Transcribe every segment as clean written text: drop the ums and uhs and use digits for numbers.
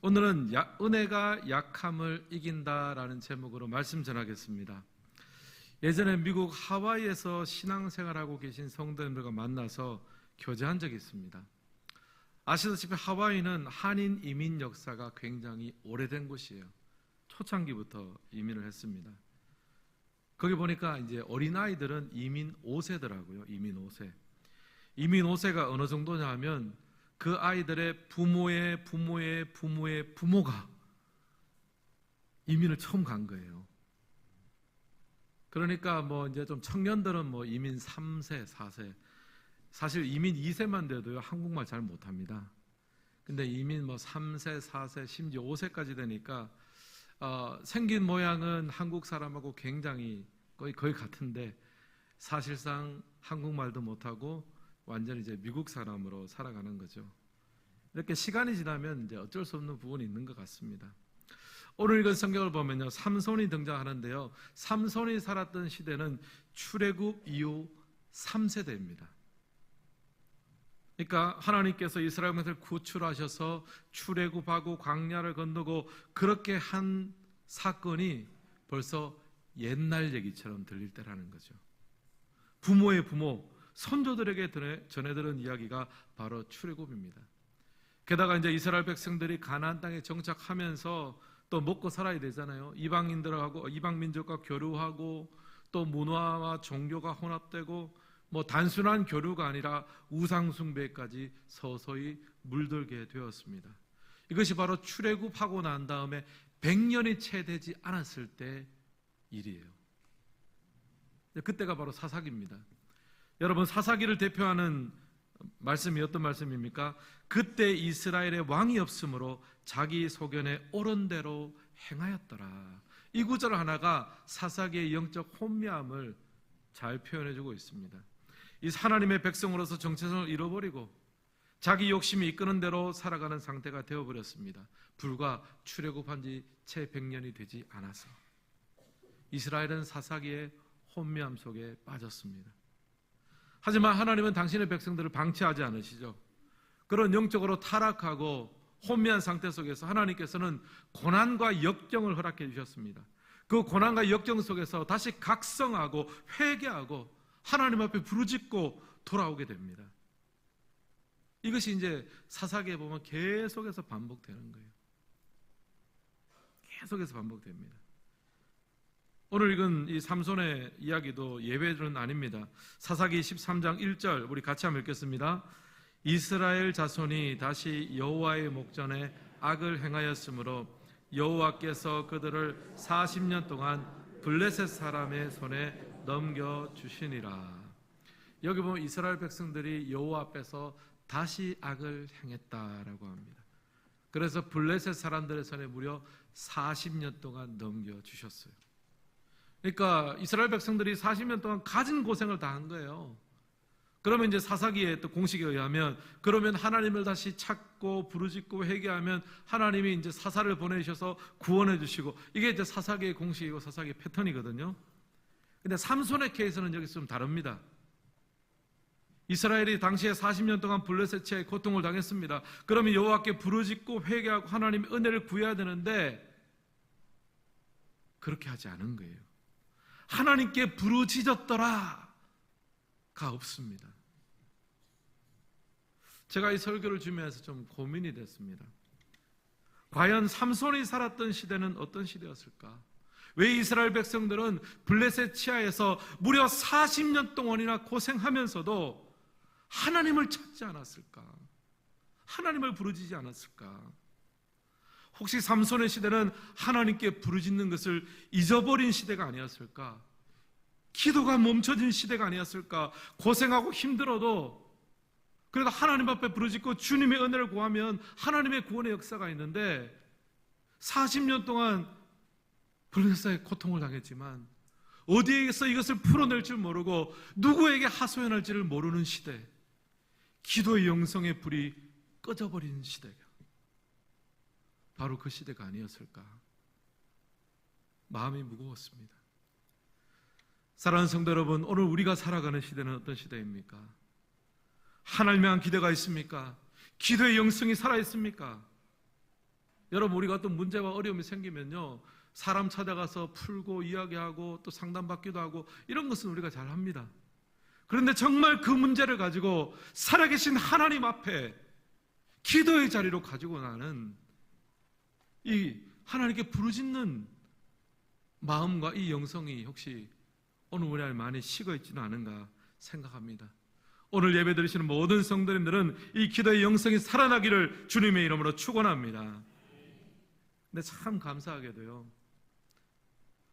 오늘은 은혜가 약함을 이긴다라는 제목으로 말씀 전하겠습니다. 예전에 미국 하와이에서 신앙생활하고 계신 성도님들과 만나서 교제한 적이 있습니다. 아시다시피 하와이는 한인 이민 역사가 굉장히 오래된 곳이에요. 초창기부터 이민을 했습니다. 거기 보니까 이제 어린아이들은 이민 5세더라고요. 이민 5세. 이민 5세가 어느 정도냐 하면 그 아이들의 부모의 부모의 부모의 부모가 이민을 처음 간 거예요. 그러니까 뭐 이제 좀 청년들은 뭐 이민 3세, 4세. 사실 이민 2세만 돼도요, 한국말 잘 못합니다. 근데 이민 뭐 3세, 4세, 심지어 5세까지 되니까 생긴 모양은 한국 사람하고 굉장히 거의 같은데 사실상 한국말도 못하고 완전히 이제 미국 사람으로 살아가는 거죠. 이렇게 시간이 지나면 이제 어쩔 수 없는 부분이 있는 것 같습니다. 오늘 읽은 성경을 보면요, 삼손이 등장하는데요, 삼손이 살았던 시대는 출애굽 이후 3세대입니다. 그러니까 하나님께서 이스라엘 백성을 구출하셔서 출애굽하고 광야를 건너고 그렇게 한 사건이 벌써 옛날 얘기처럼 들릴 때라는 거죠. 부모의 부모, 선조들에게 전해들은 이야기가 바로 출애굽입니다. 게다가 이제 이스라엘 백성들이 가나안 땅에 정착하면서 또 먹고 살아야 되잖아요. 이방인들하고 이방 민족과 교류하고 또 문화와 종교가 혼합되고 뭐 단순한 교류가 아니라 우상 숭배까지 서서히 물들게 되었습니다. 이것이 바로 출애굽하고 난 다음에 100년이 채 되지 않았을 때 일이에요. 그때가 바로 사사기입니다. 여러분, 사사기를 대표하는 말씀이 어떤 말씀입니까? 그때 이스라엘의 왕이 없으므로 자기 소견에 옳은 대로 행하였더라. 이 구절 하나가 사사기의 영적 혼미함을 잘 표현해주고 있습니다. 이 하나님의 백성으로서 정체성을 잃어버리고 자기 욕심이 이끄는 대로 살아가는 상태가 되어버렸습니다. 불과 출애굽한 지 채 100년이 되지 않아서 이스라엘은 사사기의 혼미함 속에 빠졌습니다. 하지만 하나님은 당신의 백성들을 방치하지 않으시죠. 그런 영적으로 타락하고 혼미한 상태 속에서 하나님께서는 고난과 역경을 허락해 주셨습니다. 그 고난과 역경 속에서 다시 각성하고 회개하고 하나님 앞에 부르짖고 돌아오게 됩니다. 이것이 이제 사사기에 보면 계속해서 반복되는 거예요. 계속해서 반복됩니다. 오늘 읽은 이 삼손의 이야기도 예외는 아닙니다. 사사기 13장 1절 우리 같이 한번 읽겠습니다. 이스라엘 자손이 다시 여호와의 목전에 악을 행하였으므로 여호와께서 그들을 40년 동안 블레셋 사람의 손에 넘겨주시니라. 여기 보면 이스라엘 백성들이 여호와 앞에서 다시 악을 행했다라고 합니다. 그래서 블레셋 사람들의 손에 무려 40년 동안 넘겨주셨어요. 그러니까 이스라엘 백성들이 40년 동안 가진 고생을 다 한 거예요. 그러면 이제 사사기의 또 공식에 의하면 그러면 하나님을 다시 찾고 부르짖고 회개하면 하나님이 이제 사사를 보내셔서 구원해 주시고 이게 이제 사사기의 공식이고 사사기의 패턴이거든요. 근데 삼손의 케이스는 여기서 좀 다릅니다. 이스라엘이 당시에 40년 동안 블레셋의 고통을 당했습니다. 그러면 여호와께 부르짖고 회개하고 하나님의 은혜를 구해야 되는데 그렇게 하지 않은 거예요. 하나님께 부르짖었더라가 없습니다. 제가 이 설교를 준비해서 좀 고민이 됐습니다. 과연 삼손이 살았던 시대는 어떤 시대였을까? 왜 이스라엘 백성들은 블레셋 치하에서 무려 40년 동안이나 고생하면서도 하나님을 찾지 않았을까? 하나님을 부르짖지 않았을까? 혹시 삼손의 시대는 하나님께 부르짖는 것을 잊어버린 시대가 아니었을까? 기도가 멈춰진 시대가 아니었을까? 고생하고 힘들어도 그래도 하나님 앞에 부르짖고 주님의 은혜를 구하면 하나님의 구원의 역사가 있는데 40년 동안 블레셋의 고통을 당했지만 어디에서 이것을 풀어낼 줄 모르고 누구에게 하소연할지를 모르는 시대, 기도의 영성의 불이 꺼져버린 시대가 바로 그 시대가 아니었을까? 마음이 무거웠습니다. 사랑하는 성도 여러분, 오늘 우리가 살아가는 시대는 어떤 시대입니까? 하나님에 대한 기대가 있습니까? 기도의 영성이 살아있습니까? 여러분, 우리가 어떤 문제와 어려움이 생기면요, 사람 찾아가서 풀고 이야기하고 또 상담받기도 하고 이런 것은 우리가 잘 합니다. 그런데 정말 그 문제를 가지고 살아계신 하나님 앞에 기도의 자리로 가지고 나는 이 하나님께 부르짖는 마음과 이 영성이 혹시 오늘 우리 안에 많이 식어 있지는 않은가 생각합니다. 오늘 예배 드리시는 모든 성도님들은 이 기도의 영성이 살아나기를 주님의 이름으로 축원합니다. 근데 참 감사하게도요,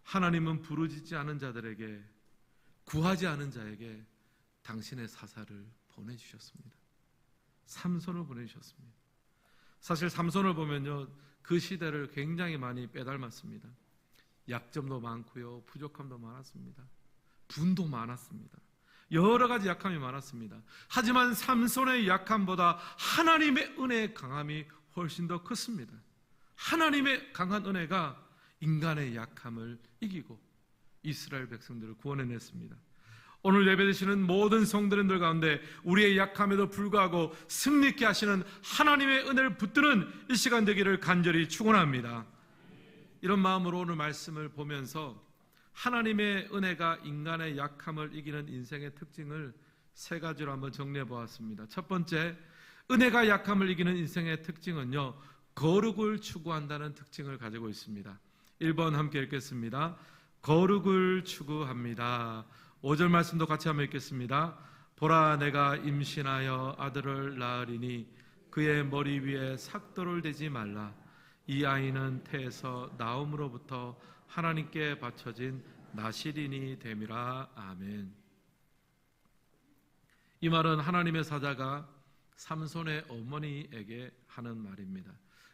하나님은 부르짖지 않은 자들에게, 구하지 않은 자에게 당신의 사사를 보내주셨습니다. 삼손을 보내주셨습니다. 사실 삼손을 보면요, 그 시대를 굉장히 많이 빼닮았습니다. 약점도 많고요, 부족함도 많았습니다. 분도 많았습니다. 여러 가지 약함이 많았습니다. 하지만 삼손의 약함보다 하나님의 은혜의 강함이 훨씬 더 컸습니다. 하나님의 강한 은혜가 인간의 약함을 이기고 이스라엘 백성들을 구원해냈습니다. 오늘 예배드리시는 모든 성도님들 가운데 우리의 약함에도 불구하고 승리케 하시는 하나님의 은혜를 붙드는 이 시간 되기를 간절히 축원합니다. 이런 마음으로 오늘 말씀을 보면서 하나님의 은혜가 인간의 약함을 이기는 인생의 특징을 세 가지로 한번 정리해 보았습니다. 첫 번째, 은혜가 약함을 이기는 인생의 특징은요, 거룩을 추구한다는 특징을 가지고 있습니다. 1번 함께 읽겠습니다. 거룩을 추구합니다. 5절 말씀도 같이 한번 읽겠습니다. 보라, 내가 임신하여 아들을 낳으리니 그의 머리 위에 삭도를 대지 말라. 이 아이는 태에서 나옴으로부터 하나님께 바쳐진 나시린이 됨이라. 아멘. 이 말은 하나님의 사자가 삼손의 어머니에게 하는 말입니다.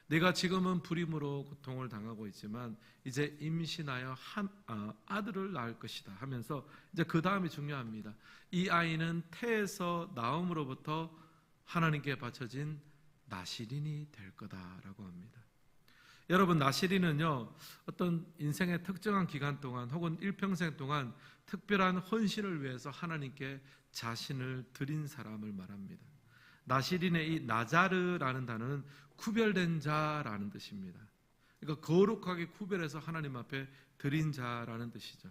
내가 지금은 불임으로 고통을 당하고 있지만 이제 임신하여 아들을 낳을 것이다 하면서 이제 그 다음이 중요합니다. 이 아이는 태에서 나옴으로부터 하나님께 바쳐진 나시린이 될 거다라고 합니다. 여러분, 나시린은요, 어떤 인생의 특정한 기간 동안 혹은 일평생 동안 특별한 헌신을 위해서 하나님께 자신을 드린 사람을 말합니다. 나시린의 이 나자르라는 단어는 구별된 자라는 뜻입니다. 그러니까 거룩하게 구별해서 하나님 앞에 드린 자라는 뜻이죠.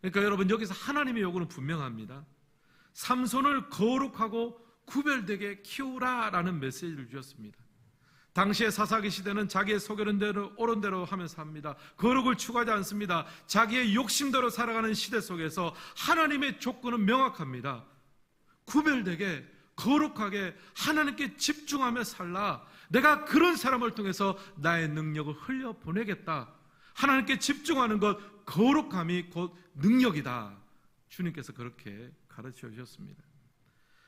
그러니까 여러분, 여기서 하나님의 요구는 분명합니다. 삼손을 거룩하고 구별되게 키우라라는 메시지를 주셨습니다. 당시의 사사기 시대는 자기의 소견한 대로 옳은 대로 하면서 삽니다. 거룩을 추구하지 않습니다. 자기의 욕심대로 살아가는 시대 속에서 하나님의 조건은 명확합니다. 구별되게 거룩하게 하나님께 집중하며 살라. 내가 그런 사람을 통해서 나의 능력을 흘려보내겠다. 하나님께 집중하는 것, 거룩함이 곧 능력이다. 주님께서 그렇게 가르쳐 주셨습니다.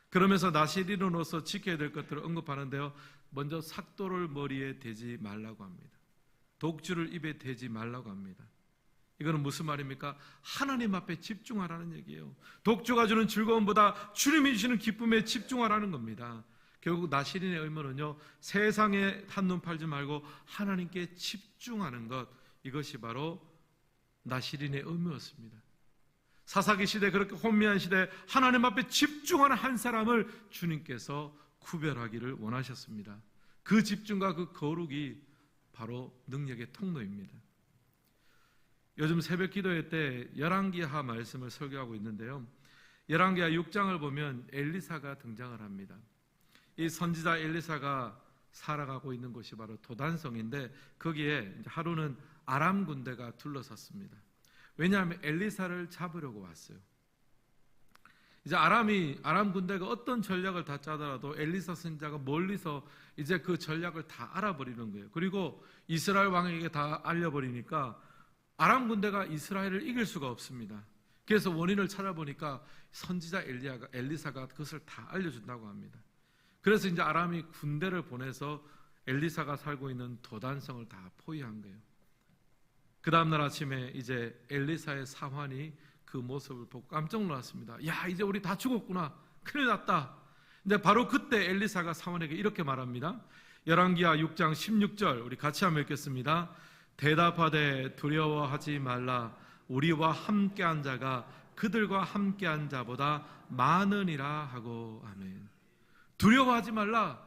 그러면서 나시린으로서 지켜야 될 것들을 언급하는데요, 먼저 삭도를 머리에 대지 말라고 합니다. 독주를 입에 대지 말라고 합니다. 이거는 무슨 말입니까? 하나님 앞에 집중하라는 얘기예요. 독주가 주는 즐거움보다 주님이 주시는 기쁨에 집중하라는 겁니다. 결국 나시린의 의무는요, 세상에 한눈 팔지 말고 하나님께 집중하는 것, 이것이 바로 나시린의 의무였습니다. 사사기 시대, 그렇게 혼미한 시대 하나님 앞에 집중하는 한 사람을 주님께서 구별하기를 원하셨습니다. 그 집중과 그 거룩이 바로 능력의 통로입니다. 요즘 새벽 기도회 때 열왕기하 말씀을 설교하고 있는데요, 열왕기하 6장을 보면 엘리사가 등장을 합니다. 이 선지자 엘리사가 살아가고 있는 곳이 바로 도단성인데, 거기에 하루는 아람 군대가 둘러섰습니다. 왜냐하면 엘리사를 잡으려고 왔어요. 이제 아람 군대가 어떤 전략을 다 짜더라도 엘리사 선지자가 멀리서 이제 그 전략을 다 알아버리는 거예요. 그리고 이스라엘 왕에게 다 알려버리니까 아람 군대가 이스라엘을 이길 수가 없습니다. 그래서 원인을 찾아보니까 선지자 엘리사가 그것을 다 알려준다고 합니다. 그래서 이제 아람이 군대를 보내서 엘리사가 살고 있는 도단성을 다 포위한 거예요. 그 다음날 아침에 이제 엘리사의 사환이 그 모습을 보고 깜짝 놀랐습니다. 야, 이제 우리 다 죽었구나. 큰일 났다. 근데 바로 그때 엘리사가 사환에게 이렇게 말합니다. 열왕기하 6장 16절 우리 같이 한번 읽겠습니다. 대답하되 두려워하지 말라. 우리와 함께한 자가 그들과 함께한 자보다 많으니라 하고. 아멘. 두려워하지 말라.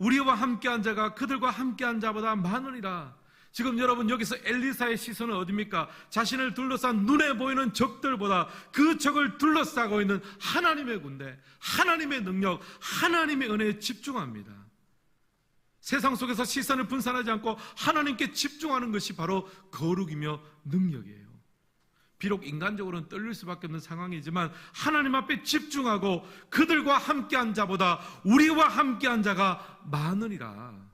우리와 함께한 자가 그들과 함께한 자보다 많으리라. 지금 여러분 여기서 엘리사의 시선은 어디입니까? 자신을 둘러싼 눈에 보이는 적들보다 그 적을 둘러싸고 있는 하나님의 군대, 하나님의 능력, 하나님의 은혜에 집중합니다. 세상 속에서 시선을 분산하지 않고 하나님께 집중하는 것이 바로 거룩이며 능력이에요. 비록 인간적으로는 떨릴 수밖에 없는 상황이지만 하나님 앞에 집중하고 그들과 함께한 자보다 우리와 함께한 자가 많으리라.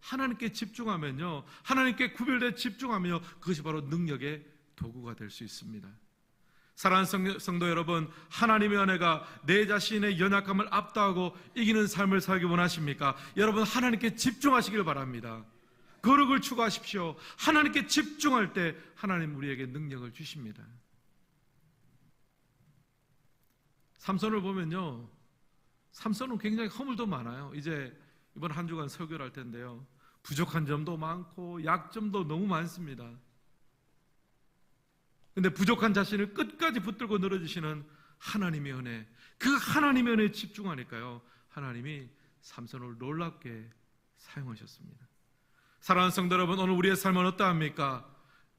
하나님께 집중하면요, 하나님께 구별되어 집중하면요, 그것이 바로 능력의 도구가 될 수 있습니다. 사랑하는 성도 여러분, 하나님의 은혜가 내 자신의 연약함을 압도하고 이기는 삶을 살기 원하십니까? 여러분, 하나님께 집중하시길 바랍니다. 거룩을 추구하십시오. 하나님께 집중할 때 하나님 우리에게 능력을 주십니다. 삼손을 보면요, 삼손은 굉장히 허물도 많아요. 이제 이번 한 주간 설교를 할 텐데요, 부족한 점도 많고 약점도 너무 많습니다. 근데 부족한 자신을 끝까지 붙들고 늘어지시는 하나님의 은혜, 그 하나님의 은혜에 집중하니까요, 하나님이 삼손을 놀랍게 사용하셨습니다. 사랑하는 성도 여러분, 오늘 우리의 삶은 어떠합니까?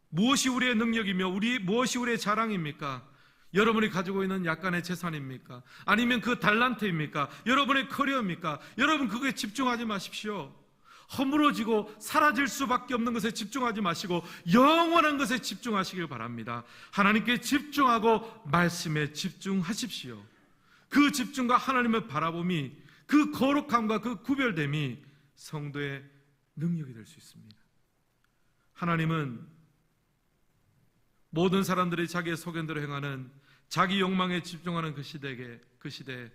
무엇이 우리의 능력이며 무엇이 우리의 자랑입니까? 여러분이 가지고 있는 약간의 재산입니까? 아니면 그 달란트입니까? 여러분의 커리어입니까? 여러분 그거에 집중하지 마십시오. 허물어지고 사라질 수밖에 없는 것에 집중하지 마시고 영원한 것에 집중하시길 바랍니다. 하나님께 집중하고 말씀에 집중하십시오. 그 집중과 하나님의 바라봄이, 그 거룩함과 그 구별됨이 성도의 능력이 될 수 있습니다. 하나님은 모든 사람들이 자기의 소견대로 행하는, 자기 욕망에 집중하는 그 시대에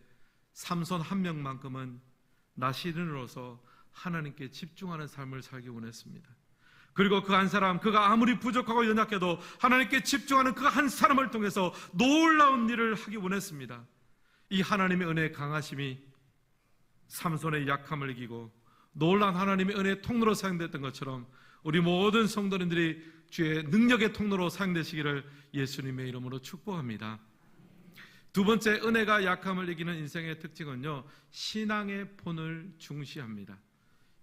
삼손 한 명만큼은 나시린으로서 하나님께 집중하는 삶을 살기 원했습니다. 그리고 그 한 사람, 그가 아무리 부족하고 연약해도 하나님께 집중하는 그 한 사람을 통해서 놀라운 일을 하기 원했습니다. 이 하나님의 은혜의 강하심이 삼손의 약함을 이기고 놀라운 하나님의 은혜의 통로로 사용됐던 것처럼 우리 모든 성도님들이 주의 능력의 통로로 사용되시기를 예수님의 이름으로 축복합니다. 두 번째, 은혜가 약함을 이기는 인생의 특징은요, 신앙의 본을 중시합니다.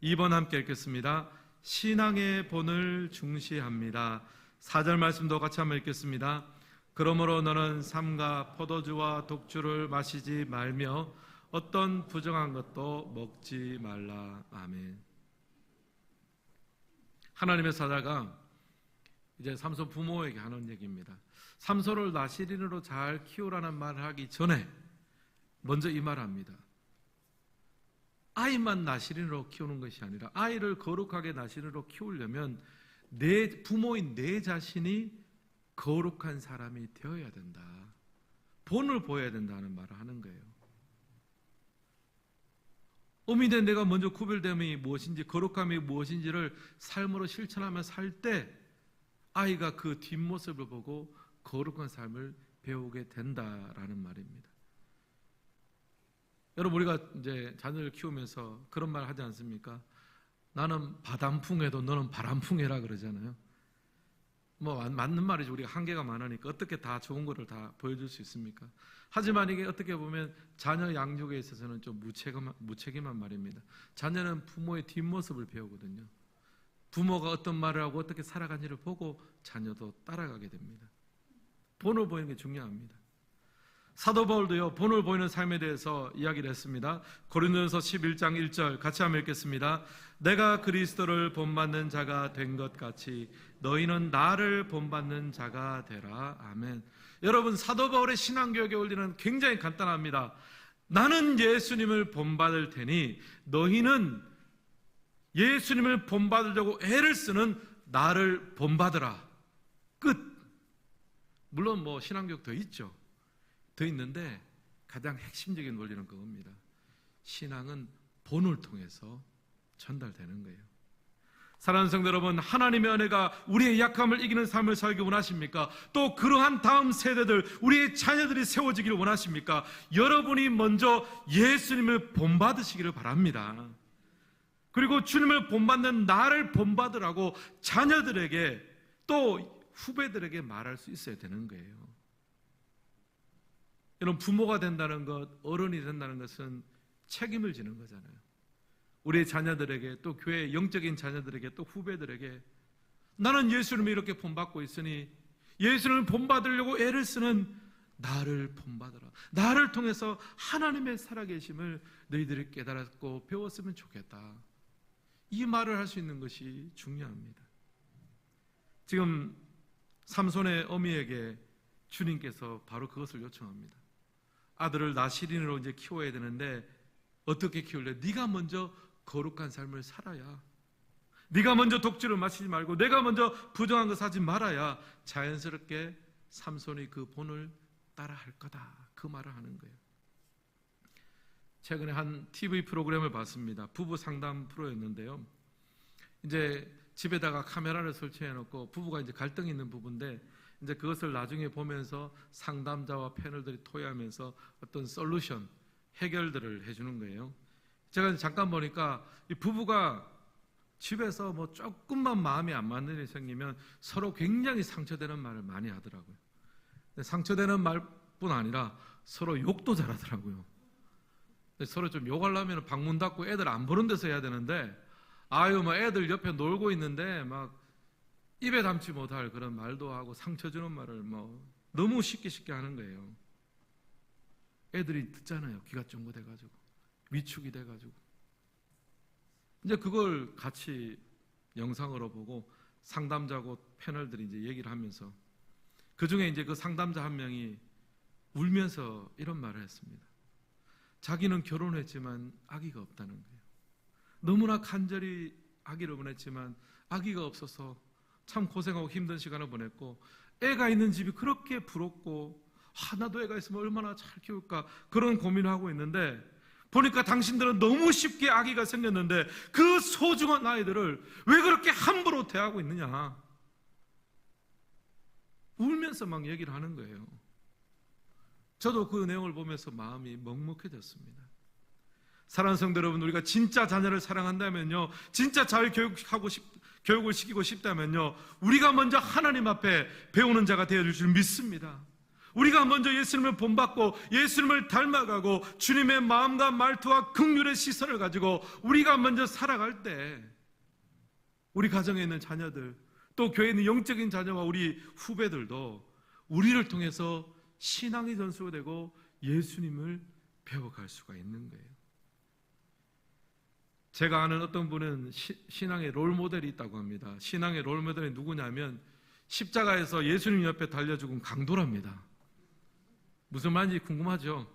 2번 함께 읽겠습니다. 신앙의 본을 중시합니다. 4절 말씀도 같이 한번 읽겠습니다. 그러므로 너는 삼가 포도주와 독주를 마시지 말며 어떤 부정한 것도 먹지 말라. 아멘. 하나님의 사자가 이제 삼손 부모에게 하는 얘기입니다. 삼손을 나시린으로 잘 키우라는 말을 하기 전에 먼저 이 말을 합니다. 아이만 나시린으로 키우는 것이 아니라 아이를 거룩하게 나시린으로 키우려면 내 부모인 내 자신이 거룩한 사람이 되어야 된다. 본을 보여야 된다는 말을 하는 거예요. 어미된 내가 먼저 구별됨이 무엇인지, 거룩함이 무엇인지를 삶으로 실천하며 살 때 아이가 그 뒷모습을 보고 거룩한 삶을 배우게 된다라는 말입니다. 여러분, 우리가 이제 자녀를 키우면서 그런 말 하지 않습니까? 나는 바람풍해도 너는 바람풍해라 그러잖아요. 뭐 맞는 말이죠. 우리가 한계가 많으니까 어떻게 다 좋은 거를 다 보여줄 수 있습니까? 하지만 이게 어떻게 보면 자녀 양육에 있어서는 좀 무책임한 말입니다. 자녀는 부모의 뒷모습을 배우거든요. 부모가 어떤 말을 하고 어떻게 살아가는지를 보고 자녀도 따라가게 됩니다. 본을 보이는 게 중요합니다. 사도 바울도요, 본을 보이는 삶에 대해서 이야기를 했습니다. 고린도전서 11장 1절 같이 한번 읽겠습니다. 내가 그리스도를 본받는 자가 된 것 같이 너희는 나를 본받는 자가 되라. 아멘. 여러분, 사도 바울의 신앙교육의 원리는 굉장히 간단합니다. 나는 예수님을 본받을 테니 너희는 예수님을 본받으려고 애를 쓰는 나를 본받으라. 끝. 물론 뭐 신앙교육 더 있죠. 더 있는데 가장 핵심적인 원리는 그겁니다. 신앙은 본을 통해서 전달되는 거예요. 사랑하는 성도 여러분, 하나님의 은혜가 우리의 약함을 이기는 삶을 살기 원하십니까? 또 그러한 다음 세대들, 우리의 자녀들이 세워지기를 원하십니까? 여러분이 먼저 예수님을 본받으시기를 바랍니다. 그리고 주님을 본받는 나를 본받으라고 자녀들에게 또 후배들에게 말할 수 있어야 되는 거예요. 여러분, 부모가 된다는 것, 어른이 된다는 것은 책임을 지는 거잖아요. 우리의 자녀들에게, 또 교회의 영적인 자녀들에게, 또 후배들에게 나는 예수님을 이렇게 본받고 있으니 예수님을 본받으려고 애를 쓰는 나를 본받아라. 나를 통해서 하나님의 살아계심을 너희들이 깨달았고 배웠으면 좋겠다. 이 말을 할 수 있는 것이 중요합니다. 지금 삼손의 어미에게 주님께서 바로 그것을 요청합니다. 아들을 나실인으로 이제 키워야 되는데 어떻게 키울래? 네가 먼저 거룩한 삶을 살아야, 네가 먼저 독주를 마시지 말고 내가 먼저 부정한 것 하지 말아야 자연스럽게 삼손이 그 본을 따라 할 거다. 그 말을 하는 거예요. 최근에 한 TV 프로그램을 봤습니다. 부부 상담 프로였는데요. 이제 집에다가 카메라를 설치해 놓고 부부가 이제 갈등이 있는 부부인데 이제 그것을 나중에 보면서 상담자와 패널들이 토의하면서 어떤 솔루션, 해결들을 해주는 거예요. 제가 잠깐 보니까 이 부부가 집에서 뭐 조금만 마음이 안 맞는 일이 생기면 서로 굉장히 상처되는 말을 많이 하더라고요. 상처되는 말뿐 아니라 서로 욕도 잘하더라고요. 서로 좀 욕하려면 방문 닫고 애들 안 보는 데서 해야 되는데, 아유 뭐 애들 옆에 놀고 있는데 막 입에 담지 못할 그런 말도 하고 상처 주는 말을 뭐 너무 쉽게 하는 거예요. 애들이 듣잖아요. 귀가 쫑긋해가지고 위축이 돼가지고. 이제 그걸 같이 영상으로 보고 상담자고 패널들이 이제 얘기를 하면서 그 중에 이제 그 상담자 한 명이 울면서 이런 말을 했습니다. 자기는 결혼했지만 아기가 없다는 거예요. 너무나 간절히 아기를 원했지만 아기가 없어서 참 고생하고 힘든 시간을 보냈고, 애가 있는 집이 그렇게 부럽고 나도 애가 있으면 얼마나 잘 키울까 그런 고민을 하고 있는데, 보니까 당신들은 너무 쉽게 아기가 생겼는데 그 소중한 아이들을 왜 그렇게 함부로 대하고 있느냐, 울면서 막 얘기를 하는 거예요. 저도 그 내용을 보면서 마음이 먹먹해졌습니다. 사랑하는 성도 여러분, 우리가 진짜 자녀를 사랑한다면요, 진짜 잘 교육을 시키고 싶다면요, 우리가 먼저 하나님 앞에 배우는 자가 되어줄 줄 믿습니다. 우리가 먼저 예수님을 본받고 예수님을 닮아가고 주님의 마음과 말투와 긍휼의 시선을 가지고 우리가 먼저 살아갈 때 우리 가정에 있는 자녀들, 또 교회에 있는 영적인 자녀와 우리 후배들도 우리를 통해서 신앙의 전수가 되고 예수님을 배워갈 수가 있는 거예요. 제가 아는 어떤 분은 신앙의 롤모델이 있다고 합니다. 신앙의 롤모델이 누구냐면 십자가에서 예수님 옆에 달려 죽은 강도랍니다. 무슨 말인지 궁금하죠?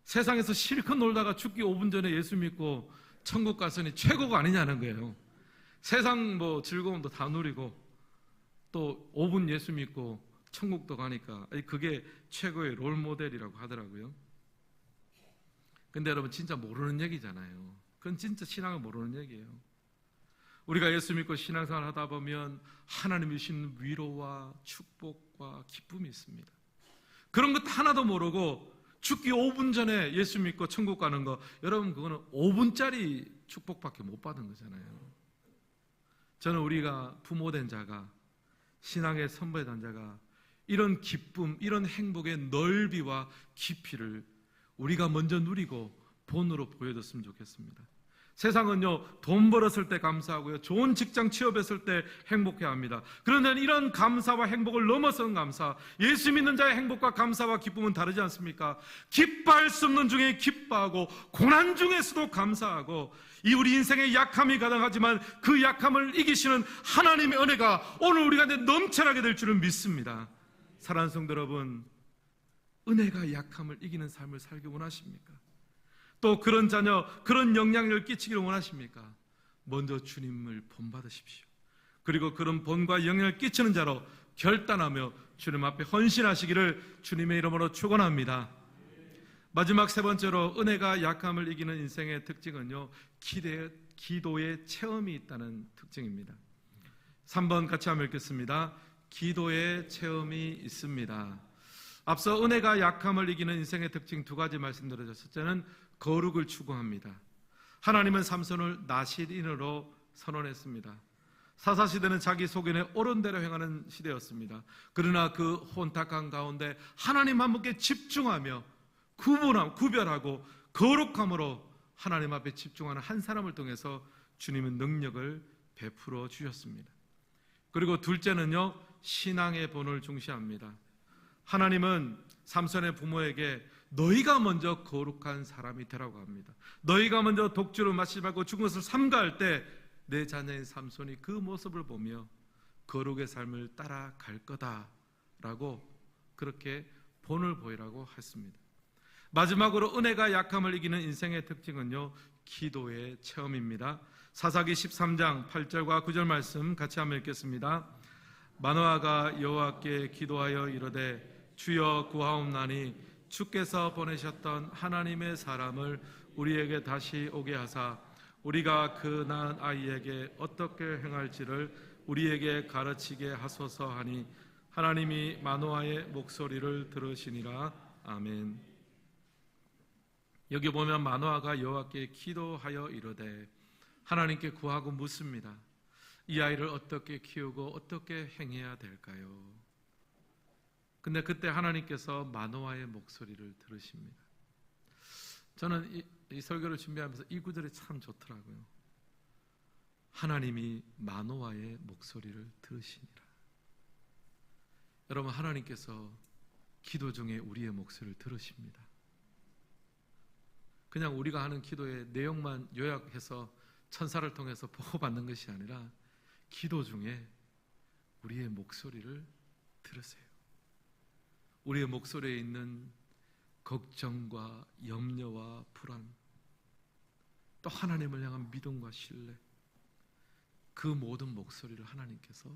세상에서 실컷 놀다가 죽기 5분 전에 예수 믿고 천국 갔으니 최고가 아니냐는 거예요. 세상 뭐 즐거움도 다 누리고 또 5분 예수 믿고 천국도 가니까 그게 최고의 롤모델이라고 하더라고요. 근데 여러분, 진짜 모르는 얘기잖아요. 그건 진짜 신앙을 모르는 얘기예요. 우리가 예수 믿고 신앙생활 하다 보면 하나님이 주신 위로와 축복과 기쁨이 있습니다. 그런 것 하나도 모르고 죽기 5분 전에 예수 믿고 천국 가는 거, 여러분 그거는 5분짜리 축복밖에 못 받은 거잖아요. 저는 우리가 부모된 자가, 신앙의 선배된 자가 이런 기쁨, 이런 행복의 넓이와 깊이를 우리가 먼저 누리고 본으로 보여줬으면 좋겠습니다. 세상은요, 돈 벌었을 때 감사하고요, 좋은 직장 취업했을 때 행복해합니다. 그런데 이런 감사와 행복을 넘어서는 감사, 예수 믿는 자의 행복과 감사와 기쁨은 다르지 않습니까? 기뻐할 수 없는 중에 기뻐하고 고난 중에서도 감사하고, 이 우리 인생의 약함이 가능하지만 그 약함을 이기시는 하나님의 은혜가 오늘 우리가 넘쳐나게 될 줄은 믿습니다. 사랑하는 성도 여러분, 은혜가 약함을 이기는 삶을 살기 원하십니까? 또 그런 자녀, 그런 영향력을 끼치기를 원하십니까? 먼저 주님을 본받으십시오. 그리고 그런 본과 영향을 끼치는 자로 결단하며 주님 앞에 헌신하시기를 주님의 이름으로 축원합니다. 마지막 세 번째로, 은혜가 약함을 이기는 인생의 특징은요, 기도의 체험이 있다는 특징입니다. 3번 같이 한번 읽겠습니다. 기도의 체험이 있습니다. 앞서 은혜가 약함을 이기는 인생의 특징 두 가지 말씀드렸죠. 첫째는 거룩을 추구합니다. 하나님은 삼손을 나실인으로 선언했습니다. 사사시대는 자기 소견에 옳은 대로 행하는 시대였습니다. 그러나 그 혼탁한 가운데 하나님 한 분께 집중하며 구별하고 거룩함으로 하나님 앞에 집중하는 한 사람을 통해서 주님은 능력을 베풀어 주셨습니다. 그리고 둘째는요, 신앙의 본을 중시합니다. 하나님은 삼손의 부모에게 너희가 먼저 거룩한 사람이 되라고 합니다. 너희가 먼저 독주를 마시지 말고 죽은 것을 삼가할 때 내 자녀인 삼손이 그 모습을 보며 거룩의 삶을 따라갈 거다라고 그렇게 본을 보이라고 했습니다. 마지막으로 은혜가 약함을 이기는 인생의 특징은요, 기도의 체험입니다. 사사기 13장 8절과 9절 말씀 같이 한번 읽겠습니다. 마노아가 여호와께 기도하여 이르되 주여 구하옵나니 주께서 보내셨던 하나님의 사람을 우리에게 다시 오게 하사 우리가 그 낳은 아이에게 어떻게 행할지를 우리에게 가르치게 하소서 하니 하나님이 마노아의 목소리를 들으시니라. 아멘. 여기 보면 마노아가 여호와께 기도하여 이르되 하나님께 구하고 묻습니다. 이 아이를 어떻게 키우고 어떻게 행해야 될까요? 근데 그때 하나님께서 마노아의 목소리를 들으십니다. 저는 이 설교를 준비하면서 이 구절이 참 좋더라고요. 하나님이 마노아의 목소리를 들으시니라. 여러분, 하나님께서 기도 중에 우리의 목소리를 들으십니다. 그냥 우리가 하는 기도의 내용만 요약해서 천사를 통해서 보고받는 것이 아니라 기도 중에 우리의 목소리를 들으세요. 우리의 목소리에 있는 걱정과 염려와 불안, 또 하나님을 향한 믿음과 신뢰, 그 모든 목소리를 하나님께서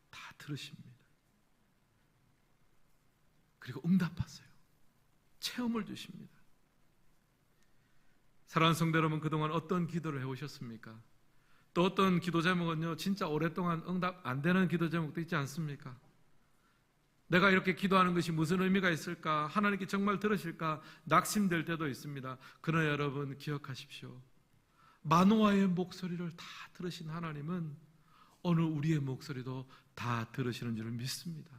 다 들으십니다. 그리고 응답하세요. 체험을 주십니다. 사랑하는 성도 여러분, 그동안 어떤 기도를 해오셨습니까? 또 어떤 기도 제목은요, 진짜 오랫동안 응답 안 되는 기도 제목도 있지 않습니까? 내가 이렇게 기도하는 것이 무슨 의미가 있을까? 하나님께 정말 들으실까? 낙심될 때도 있습니다. 그러나 여러분 기억하십시오. 마노아의 목소리를 다 들으신 하나님은 오늘 우리의 목소리도 다 들으시는 줄을 믿습니다.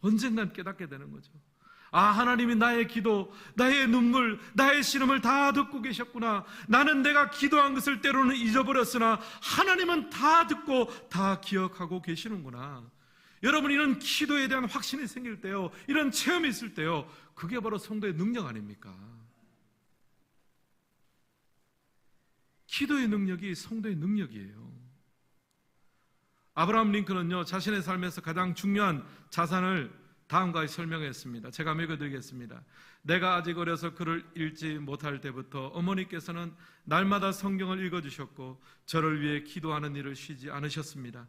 언젠간 깨닫게 되는 거죠. 아, 하나님이 나의 기도, 나의 눈물, 나의 신음을 다 듣고 계셨구나. 나는 내가 기도한 것을 때로는 잊어버렸으나 하나님은 다 듣고 다 기억하고 계시는구나. 여러분, 이런 기도에 대한 확신이 생길 때요, 이런 체험이 있을 때요, 그게 바로 성도의 능력 아닙니까? 기도의 능력이 성도의 능력이에요. 아브라함 링컨은요, 자신의 삶에서 가장 중요한 자산을 다음과 같이 설명했습니다. 제가 읽어드리겠습니다. 내가 아직 어려서 글을 읽지 못할 때부터 어머니께서는 날마다 성경을 읽어주셨고 저를 위해 기도하는 일을 쉬지 않으셨습니다.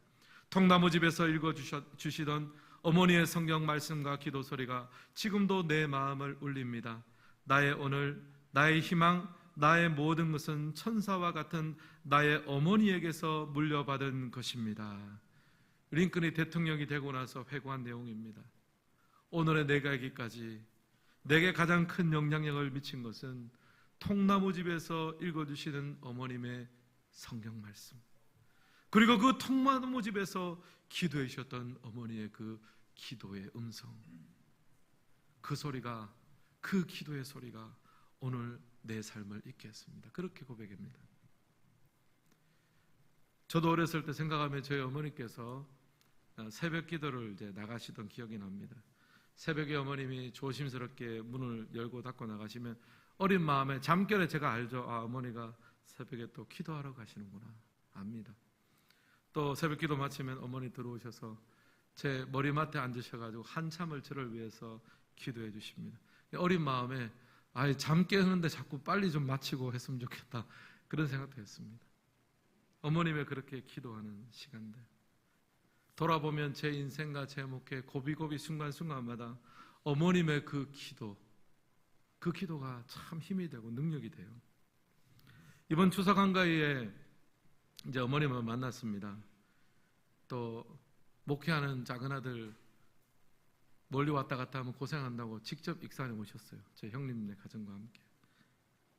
통나무집에서 읽어주시던 어머니의 성경 말씀과 기도 소리가 지금도 내 마음을 울립니다. 나의 오늘, 나의 희망, 나의 모든 것은 천사와 같은 나의 어머니에게서 물려받은 것입니다. 링컨이 대통령이 되고 나서 회고한 내용입니다. 오늘의 내가 이기까지 내게 가장 큰 영향력을 미친 것은 통나무집에서 읽어주시는 어머님의 성경 말씀, 그리고 그 통나무집에서 기도해 주셨던 어머니의 그 기도의 음성, 그 소리가, 그 기도의 소리가 오늘 내 삶을 있게 했습니다. 그렇게 고백합니다. 저도 어렸을 때 생각하면 저희 어머니께서 새벽 기도를 이제 나가시던 기억이 납니다. 새벽에 어머님이 조심스럽게 문을 열고 닫고 나가시면 어린 마음에 잠결에 제가 알죠. 아, 어머니가 새벽에 또 기도하러 가시는구나 압니다. 또 새벽 기도 마치면 어머니 들어오셔서 제 머리맡에 앉으셔가지고 한참을 저를 위해서 기도해 주십니다. 어린 마음에 잠 깨는데 자꾸 빨리 좀 마치고 했으면 좋겠다, 그런 생각도 했습니다. 어머님의 그렇게 기도하는 시간들, 돌아보면 제 인생과 제 목회 고비고비 순간순간마다 어머님의 그 기도가 참 힘이 되고 능력이 돼요. 이번 추석 한가위에 이제 어머님을 만났습니다. 또 목회하는 작은 아들 멀리 왔다 갔다 하면 고생한다고 직접 익산에 오셨어요. 제 형님네 가정과 함께.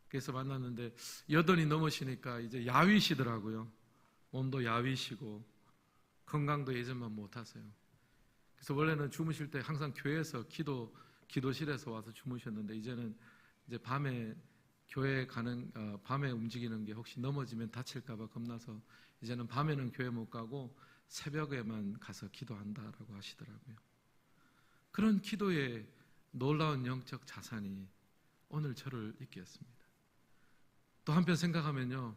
그래서 만났는데 80이 넘으시니까 이제 야위시더라고요. 몸도 야위시고 건강도 예전만 못하세요. 그래서 원래는 주무실 때 항상 교회에서 기도실에서 와서 주무셨는데 이제는 이제 밤에 교회 가는 밤에 움직이는 게 혹시 넘어지면 다칠까봐 겁나서 이제는 밤에는 교회 못 가고 새벽에만 가서 기도한다라고 하시더라고요. 그런 기도의 놀라운 영적 자산이 오늘 저를 있게 했습니다. 또 한편 생각하면요,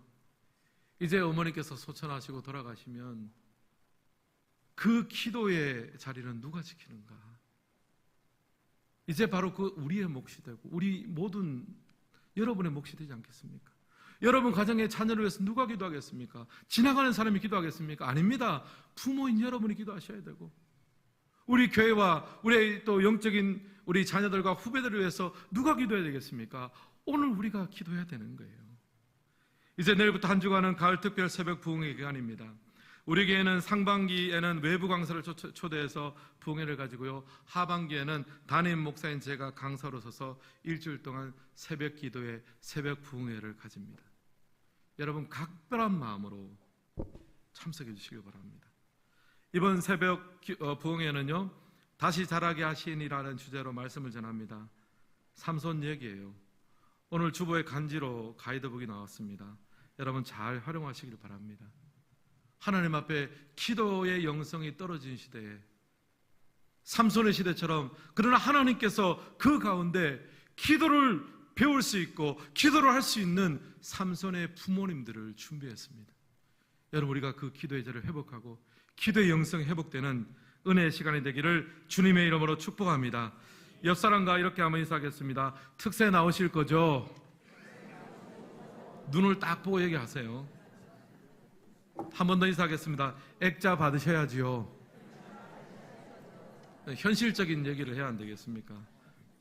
이제 어머니께서 소천하시고 돌아가시면 그 기도의 자리는 누가 지키는가? 이제 바로 그 우리의 몫이 되고 우리 모든 여러분의 몫이 되지 않겠습니까? 여러분 가정의 자녀를 위해서 누가 기도하겠습니까? 지나가는 사람이 기도하겠습니까? 아닙니다. 부모인 여러분이 기도하셔야 되고, 우리 교회와 우리 또 영적인 우리 자녀들과 후배들을 위해서 누가 기도해야 되겠습니까? 오늘 우리가 기도해야 되는 거예요. 이제 내일부터 한 주간은 가을 특별 새벽 부흥회 기간입니다. 우리 교회는 상반기에는 외부 강사를 초대해서 부흥회를 가지고요, 하반기에는 담임 목사인 제가 강사로 서서 일주일 동안 새벽 기도회, 새벽 부흥회를 가집니다. 여러분 각별한 마음으로 참석해 주시길 바랍니다. 이번 새벽 부흥회는요, 다시 자라게 하시니라는 주제로 말씀을 전합니다. 삼손 얘기예요. 오늘 주보의 간지로 가이드북이 나왔습니다. 여러분 잘 활용하시길 바랍니다. 하나님 앞에 기도의 영성이 떨어진 시대에 삼손의 시대처럼, 그러나 하나님께서 그 가운데 기도를 배울 수 있고 기도를 할 수 있는 삼손의 부모님들을 준비했습니다. 여러분 우리가 그 기도의 자를 회복하고 기도의 영성이 회복되는 은혜의 시간이 되기를 주님의 이름으로 축복합니다. 옆 사람과 이렇게 한번 인사하겠습니다. 특세 나오실 거죠? 눈을 딱 보고 얘기하세요. 한 번 더 인사하겠습니다. 액자 받으셔야지요. 현실적인 얘기를 해야 안 되겠습니까?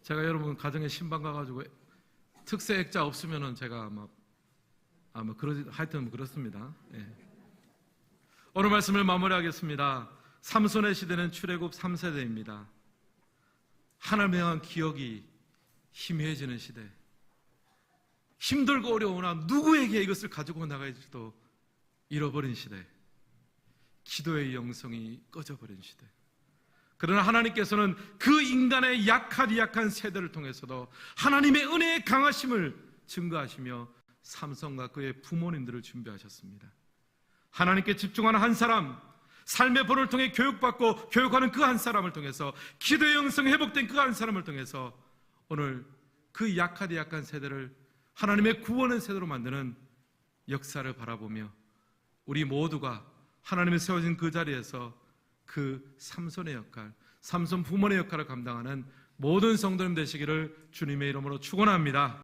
제가 여러분 가정에 신방 가가지고 특세 액자 없으면은 제가 아마 하여튼 그렇습니다. 예. 오늘 말씀을 마무리하겠습니다. 삼손의 시대는 출애굽 3세대입니다. 하나님에 대한 기억이 희미해지는 시대, 힘들고 어려우나 누구에게 이것을 가지고 나가야지도 잃어버린 시대, 기도의 영성이 꺼져버린 시대. 그러나 하나님께서는 그 인간의 약한 세대를 통해서도 하나님의 은혜의 강하심을 증거하시며 삼손과 그의 부모님들을 준비하셨습니다. 하나님께 집중하는 한 사람, 삶의 본을 통해 교육받고 교육하는 그 한 사람을 통해서, 기도의 영성이 회복된 그 한 사람을 통해서 오늘 그 약한 세대를 하나님의 구원의 세대로 만드는 역사를 바라보며 우리 모두가 하나님의 세워진 그 자리에서 그 삼손의 역할, 삼손 부모의 역할을 감당하는 모든 성도님 되시기를 주님의 이름으로 축원합니다.